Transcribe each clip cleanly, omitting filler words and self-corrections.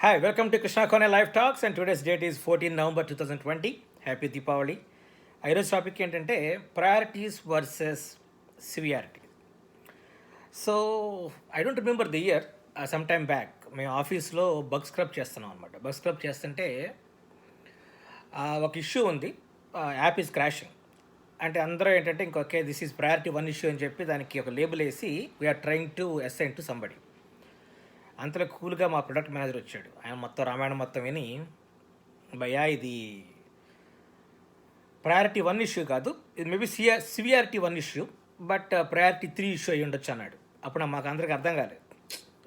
Hi, welcome to Krishna Kone Live Talks and today's date is 14 November 2020. Happy Deepavali. ఈరోజు topic ఏంటంటే priorities versus severity. So I don't remember the year, some time back మేము ఆఫీస్లో bug scrub చేస్తున్నాం అనమాట. Bug scrub చేస్తుంటే ఒక issue ఉంది, app is crashing. అంటే అందరూ ఏంటంటే ఇంకొకే this is priority one issue అని చెప్పి దానికి ఒక లేబుల్ వేసి we're trying to assign to somebody. అంతలో కూల్గా మా ప్రొడక్ట్ మేనేజర్ వచ్చాడు. ఆయన మొత్తం రామాయణం మొత్తం విని, భయ్యా ఇది ప్రయారిటీ వన్ ఇష్యూ కాదు, ఇది maybe severity one issue, but priority 3 issue అయ్యి ఉండొచ్చు అన్నాడు. అప్పుడు మాకు అందరికి అర్థం కాలేదు,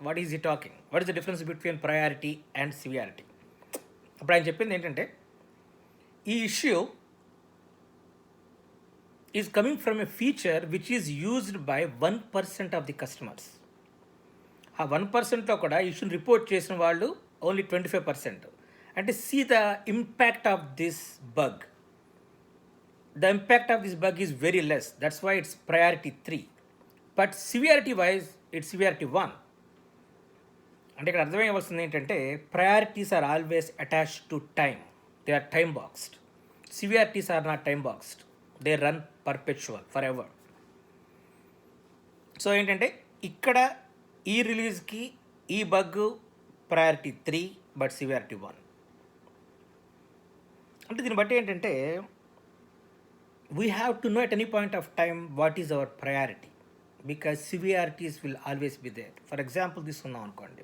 వాట్ ఈజ్ ఈ talking, what is the difference between priority and severity. అప్పుడు ఆయన చెప్పింది ఏంటంటే ఈ issue is coming from a feature which is used by 1% of the customers. ఆ 1%లో కూడా ఇష్యూని రిపోర్ట్ చేసిన వాళ్ళు ఓన్లీ 25%. అంటే see the impact of this bug. The impact of this bug is very less, that's why it's priority 3. But severity wise it's severity 1. అంటే ఇక్కడ అర్థమయ్యవలసింది ఏంటంటే priorities are always attached to time, they are time boxed. Severities are not time boxed, they run perpetual forever. So ఏంటంటే ఇక్కడ ఈ రిలీజ్కి ఈ bug priority 3 but severity 1. అంటే దీన్ని బట్టి ఏంటంటే we have to know at any point of time what is our priority, because severities will always be there. For example తీసుకుందాం అనుకోండి,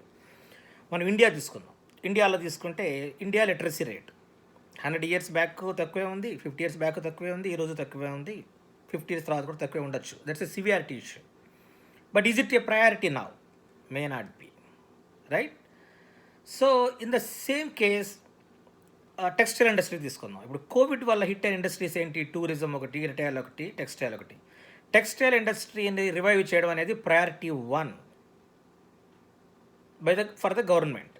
మనం ఇండియా తీసుకుందాం. ఇండియాలో తీసుకుంటే India literacy rate 100 years back తక్కువే ఉంది, 50 ఇయర్స్ బ్యాక్ తక్కువే ఉంది, ఈరోజు తక్కువే ఉంది, 50 ఇయర్స్ తర్వాత కూడా తక్కువే ఉండొచ్చు. That's a severity issue. But is it a priority now? May not be, right? So in the same case, textile industry తీసుకుందాం. ఇప్పుడు కోవిడ్ వల్ల హిట్ అయిన ఇండస్ట్రీస్ ఏంటి? టూరిజం ఒకటి, రిటైల్ ఒకటి, టెక్స్టైల్ ఒకటి. టెక్స్టైల్ ఇండస్ట్రీని రివైవ్ చేయడం అనేది ప్రయారిటీ 1 ఫర్ ద గవర్నమెంట్.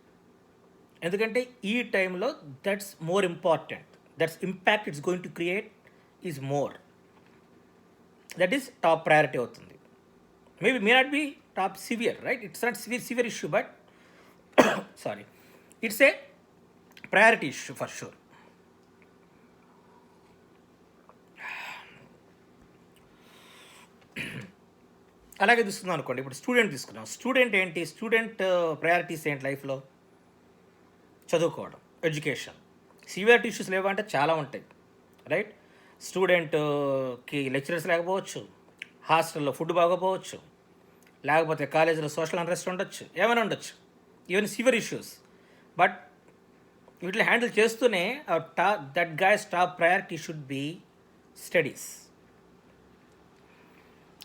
ఎందుకంటే ఈ టైంలో that's more important, that's impact it's going to create is more, that is top priority అవుతుంది. Maybe may not be top severe, right? It's not severe issue, but sorry, it's a priority issue for sure. అలాగే తీసుకుందాం అనుకోండి, ఇప్పుడు student తీసుకున్నాం. Student ఏంటి? Student priorities ఏంటి లైఫ్లో? చదువుకోవడం, ఎడ్యుకేషన్. సివియారిటీ ఇష్యూస్ లేవంటే చాలా ఉంటాయి, రైట్? స్టూడెంట్కి లెక్చరర్స్ లేకపోవచ్చు, హాస్టల్లో ఫుడ్ బాగోపోవచ్చు, లేకపోతే కాలేజీలో సోషల్ అన్రెస్ట్ ఉండొచ్చు, ఏమైనా ఉండొచ్చు, ఈవెన్ సివియర్ ఇష్యూస్. బట్ వీటిని హ్యాండిల్ చేస్తూనే that guy's top priority should be studies.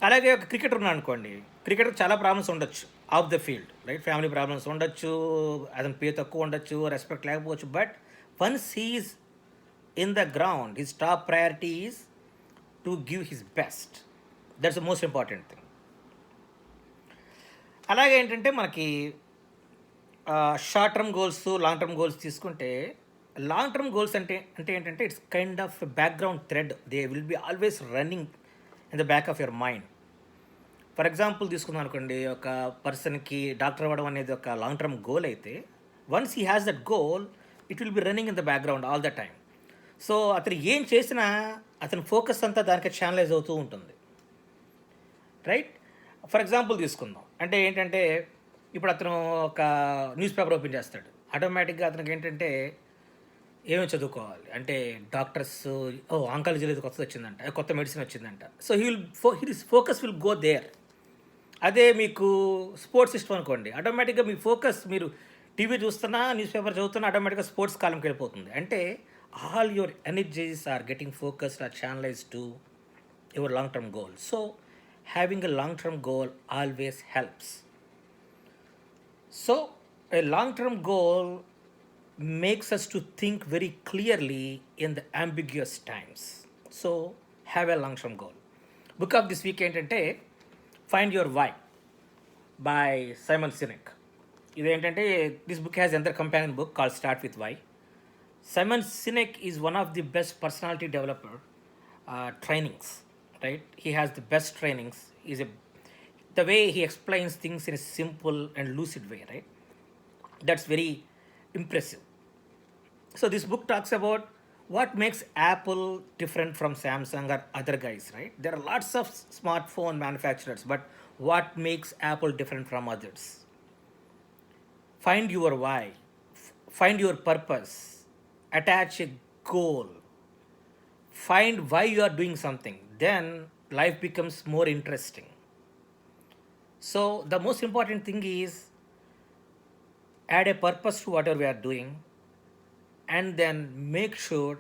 అలాగే ఒక క్రికెటర్ ఉన్నాడు అనుకోండి, క్రికెటర్ చాలా ప్రాబ్లమ్స్ ఉండొచ్చు of the field, right? Family problems ఉండొచ్చు, అతని పే తక్కువ ఉండొచ్చు, రెస్పెక్ట్ లేకపోవచ్చు. But once he's in the ground his top priority is to give his best. That's the most important thing. అలాగే ఏంటంటే మనకి short term goals, long term goals తీసుకుంటే, long term goals అంటే ఏంటంటే it's kind of background thread, they will be always running in the back of your mind. For example తీసుకుందాం అనుకోండి, ఒక పర్సన్కి డాక్టర్ అవ్వడం అనేది ఒక లాంగ్ టర్మ్ గోల్ అయితే, once he has that goal it will be running in the background all the time. So అతను ఏం చేసినా అతని ఫోకస్ అంతా దానికి ఛానలైజ్ అవుతూ ఉంటుంది, రైట్? ఫర్ ఎగ్జాంపుల్ తీసుకుందాం, అంటే ఏంటంటే ఇప్పుడు అతను ఒక న్యూస్ పేపర్ ఓపెన్ చేస్తాడు, ఆటోమేటిక్గా అతనికి ఏంటంటే ఏమేమి చదువుకోవాలి అంటే డాక్టర్స్, ఆంకాలజీలో ఇది కొత్తది వచ్చిందంట, కొత్త మెడిసిన్ వచ్చిందంట. So his focus will go there. అదే మీకు స్పోర్ట్స్ ఇష్టం అనుకోండి, ఆటోమేటిక్గా మీ ఫోకస్, మీరు టీవీ చూస్తున్నా, న్యూస్ పేపర్ చదువుతున్నా, ఆటోమేటిక్గా స్పోర్ట్స్ కాలంకి వెళ్ళిపోతుంది. అంటే all your energies are getting focused are channelise to your long term goal. So having a long-term goal always helps. So a long-term goal makes us to think very clearly in the ambiguous times. So have a long-term goal. Book of this week ఏంటంటే Find Your Why by Simon Sinek. ఇది ఏంటంటే this book has another companion book called Start with Why. Simon Sinek is one of the best personality developer trainings, right? He has the best trainings. The way he explains things in a simple and lucid way, right? That's very impressive. So this book talks about what makes Apple different from Samsung or other guys, right? There are lots of smartphone manufacturers, but what makes Apple different from others? Find your why, find your purpose, attach a goal, find why you are doing something. Then life becomes more interesting. So the most important thing is add a purpose to whatever we are doing, and then make sure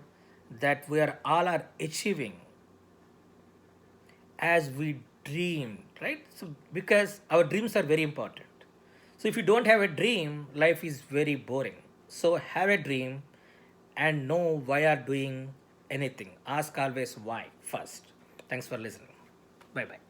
that we are all are achieving as we dream, right? So because our dreams are very important. So if you don't have a dream, life is very boring. So have a dream and know why you are doing anything. Ask always why first. Thanks for listening. Bye bye.